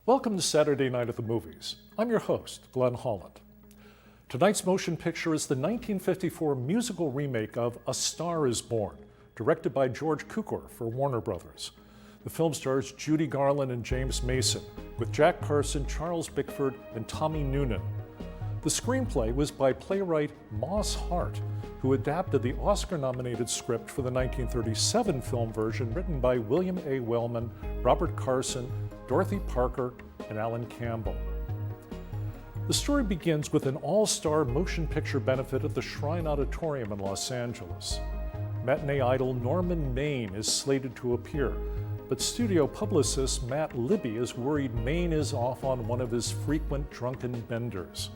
Welcome to Saturday Night at the Movies. I'm your host, Glenn Holland. Tonight's motion picture is the 1954 musical remake of A Star is Born, directed by George Cukor for Warner Brothers. The film stars Judy Garland and James Mason, with Jack Carson, Charles Bickford, and Tommy Noonan. The screenplay was by playwright Moss Hart, who adapted the Oscar-nominated script for the 1937 film version written by William A. Wellman, Robert Carson, Dorothy Parker, and Alan Campbell. The story begins with an all-star motion picture benefit at the Shrine Auditorium in Los Angeles. Matinee idol Norman Maine is slated to appear, but studio publicist Matt Libby is worried Maine is off on one of his frequent drunken benders.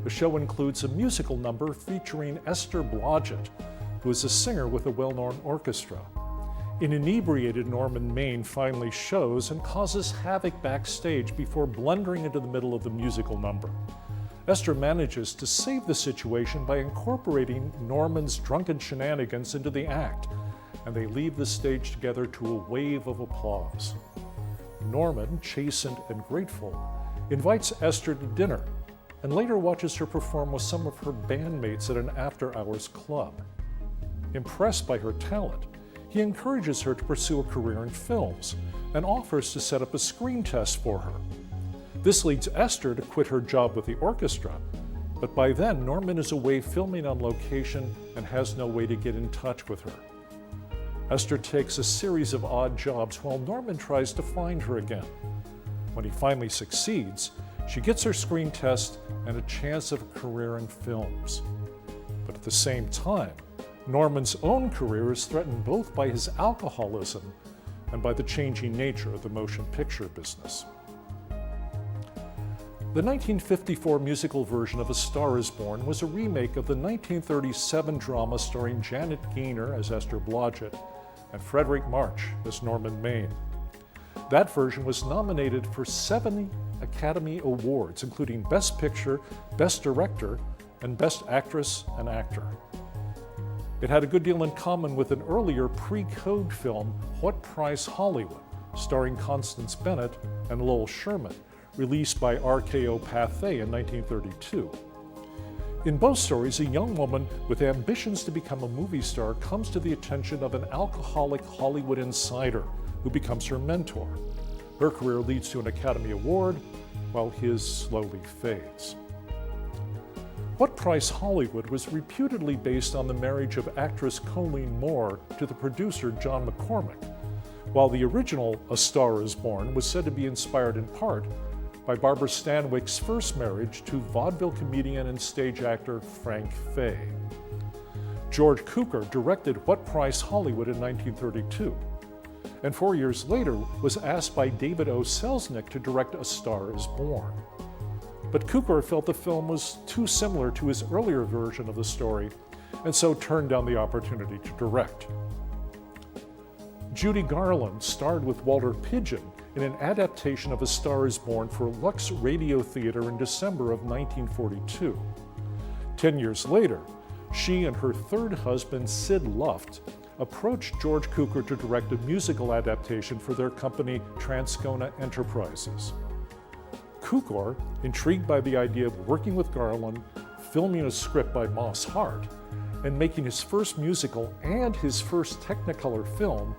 The show includes a musical number featuring Esther Blodgett, who is a singer with a well-known orchestra. An inebriated Norman Maine finally shows and causes havoc backstage before blundering into the middle of the musical number. Esther manages to save the situation by incorporating Norman's drunken shenanigans into the act, and they leave the stage together to a wave of applause. Norman, chastened and grateful, invites Esther to dinner and later watches her perform with some of her bandmates at an after-hours club. Impressed by her talent, he encourages her to pursue a career in films and offers to set up a screen test for her. This leads Esther to quit her job with the orchestra, but by then Norman is away filming on location and has no way to get in touch with her. Esther takes a series of odd jobs while Norman tries to find her again. When he finally succeeds, she gets her screen test and a chance of a career in films. But at the same time, Norman's own career is threatened both by his alcoholism and by the changing nature of the motion picture business. The 1954 musical version of A Star is Born was a remake of the 1937 drama starring Janet Gaynor as Esther Blodgett and Frederick March as Norman Maine. That version was nominated for 7 Academy Awards, including Best Picture, Best Director, and Best Actress and Actor. It had a good deal in common with an earlier pre-code film, What Price Hollywood, starring Constance Bennett and Lowell Sherman, released by RKO Pathé in 1932. In both stories, a young woman with ambitions to become a movie star comes to the attention of an alcoholic Hollywood insider who becomes her mentor. Her career leads to an Academy Award, while his slowly fades. What Price Hollywood was reputedly based on the marriage of actress Colleen Moore to the producer John McCormick, while the original A Star is Born was said to be inspired in part by Barbara Stanwyck's first marriage to vaudeville comedian and stage actor Frank Fay. George Cukor directed What Price Hollywood in 1932, and 4 years later was asked by David O. Selznick to direct A Star is Born. But Cukor felt the film was too similar to his earlier version of the story, and so turned down the opportunity to direct. Judy Garland starred with Walter Pidgeon in an adaptation of A Star is Born for Lux Radio Theater in December of 1942. 10 years later, she and her third husband, Sid Luft, approached George Cukor to direct a musical adaptation for their company Transcona Enterprises. Cukor, intrigued by the idea of working with Garland, filming a script by Moss Hart, and making his first musical and his first Technicolor film,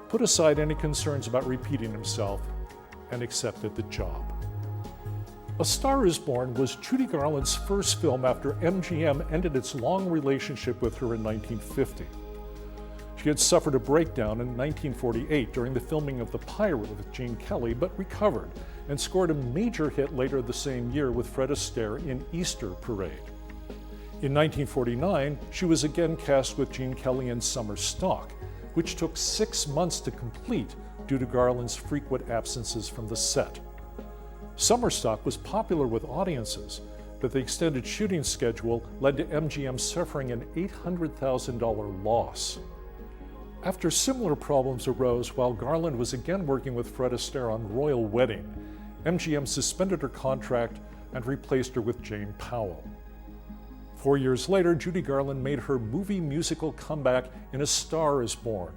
put aside any concerns about repeating himself and accepted the job. A Star is Born was Judy Garland's first film after MGM ended its long relationship with her in 1950. She had suffered a breakdown in 1948 during the filming of The Pirate with Gene Kelly, but recovered and scored a major hit later the same year with Fred Astaire in Easter Parade. In 1949, she was again cast with Gene Kelly in Summer Stock, which took 6 months to complete due to Garland's frequent absences from the set. Summer Stock was popular with audiences, but the extended shooting schedule led to MGM suffering an $800,000 loss. After similar problems arose while Garland was again working with Fred Astaire on Royal Wedding, MGM suspended her contract and replaced her with Jane Powell. 4 years later, Judy Garland made her movie musical comeback in A Star is Born,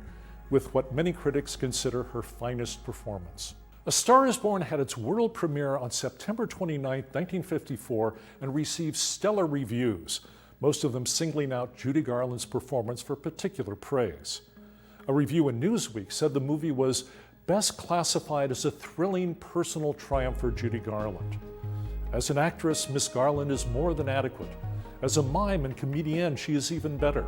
with what many critics consider her finest performance. A Star is Born had its world premiere on September 29, 1954, and received stellar reviews, most of them singling out Judy Garland's performance for particular praise. A review in Newsweek said the movie was best classified as a thrilling personal triumph for Judy Garland. As an actress, Miss Garland is more than adequate. As a mime and comedienne, she is even better.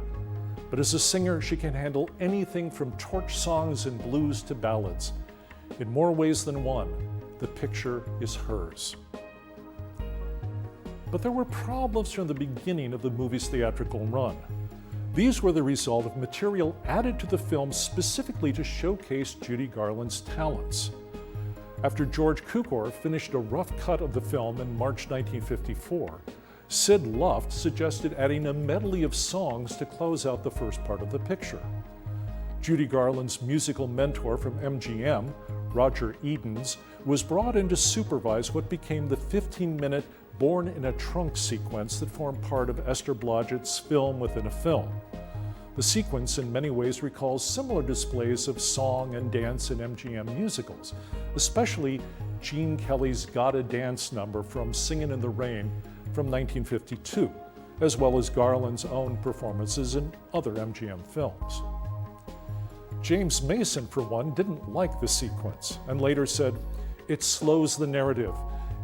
But as a singer, she can handle anything from torch songs and blues to ballads. In more ways than one, the picture is hers. But there were problems from the beginning of the movie's theatrical run. These were the result of material added to the film specifically to showcase Judy Garland's talents. After George Cukor finished a rough cut of the film in March 1954, Sid Luft suggested adding a medley of songs to close out the first part of the picture. Judy Garland's musical mentor from MGM, Roger Edens, was brought in to supervise what became the 15-minute Born in a Trunk sequence that formed part of Esther Blodgett's Film Within a Film. The sequence in many ways recalls similar displays of song and dance in MGM musicals, especially Gene Kelly's Gotta Dance number from Singin' in the Rain from 1952, as well as Garland's own performances in other MGM films. James Mason, for one, didn't like the sequence and later said, "It slows the narrative.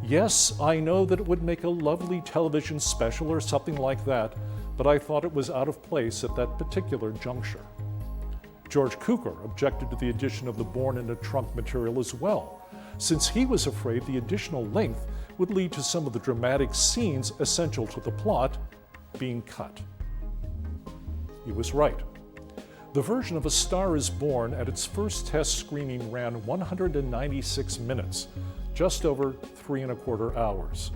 Yes, I know that it would make a lovely television special or something like that, but I thought it was out of place at that particular juncture." George Cukor objected to the addition of the Born in a Trunk material as well, since he was afraid the additional length would lead to some of the dramatic scenes essential to the plot being cut. He was right. The version of A Star is Born at its first test screening ran 196 minutes, just over 3¼ hours.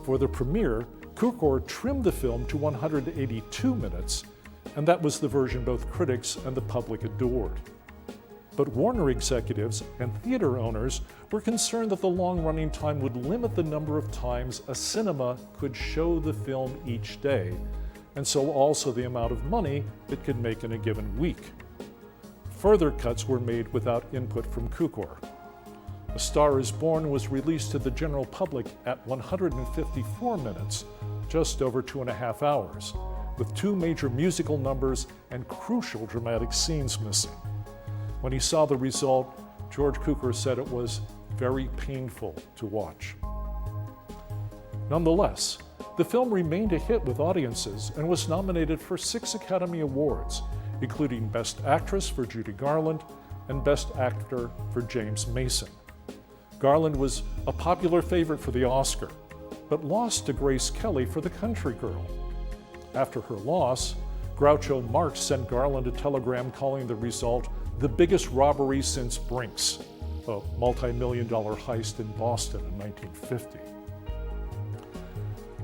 For the premiere, Cukor trimmed the film to 182 minutes, and that was the version both critics and the public adored. But Warner executives and theater owners were concerned that the long running time would limit the number of times a cinema could show the film each day, and so also the amount of money it could make in a given week. Further cuts were made without input from Cukor. A Star is Born was released to the general public at 154 minutes, just over 2½ hours, with 2 major musical numbers and crucial dramatic scenes missing. When he saw the result, George Cukor said it was very painful to watch. Nonetheless, the film remained a hit with audiences and was nominated for 6 Academy Awards, including Best Actress for Judy Garland and Best Actor for James Mason. Garland was a popular favorite for the Oscar, but lost to Grace Kelly for The Country Girl. After her loss, Groucho Marx sent Garland a telegram calling the result the biggest robbery since Brinks, a multi-million-dollar heist in Boston in 1950.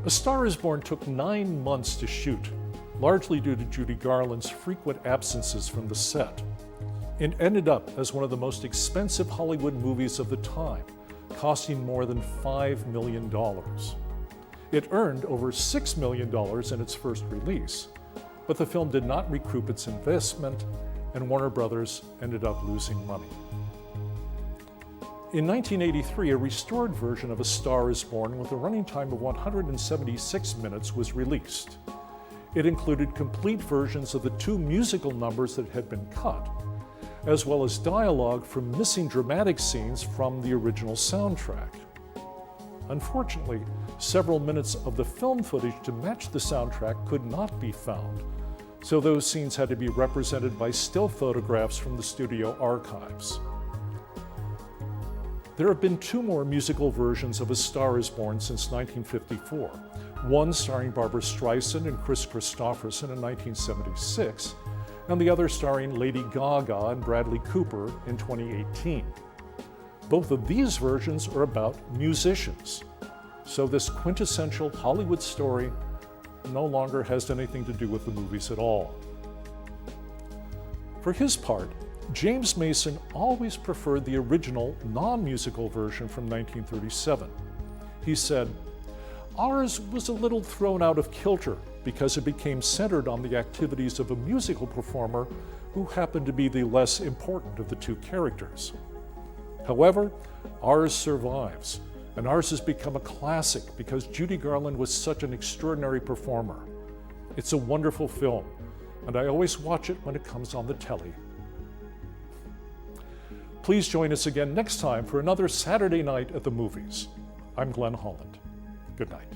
A Star is Born took 9 months to shoot, largely due to Judy Garland's frequent absences from the set. It ended up as one of the most expensive Hollywood movies of the time, costing more than $5 million. It earned over $6 million in its first release, but the film did not recoup its investment, and Warner Brothers ended up losing money. In 1983, a restored version of A Star is Born with a running time of 176 minutes was released. It included complete versions of the 2 musical numbers that had been cut, as well as dialogue from missing dramatic scenes from the original soundtrack. Unfortunately, several minutes of the film footage to match the soundtrack could not be found, so those scenes had to be represented by still photographs from the studio archives. There have been 2 more musical versions of A Star is Born since 1954, one starring Barbra Streisand and Kris Kristofferson in 1976, and the other starring Lady Gaga and Bradley Cooper in 2018. Both of these versions are about musicians, so this quintessential Hollywood story no longer has anything to do with the movies at all. For his part, James Mason always preferred the original non-musical version from 1937. He said, "Ours was a little thrown out of kilter because it became centered on the activities of a musical performer who happened to be the less important of the 2 characters." However, ours survives, and ours has become a classic because Judy Garland was such an extraordinary performer. It's a wonderful film, and I always watch it when it comes on the telly. Please join us again next time for another Saturday night at the movies. I'm Glenn Holland. Good night.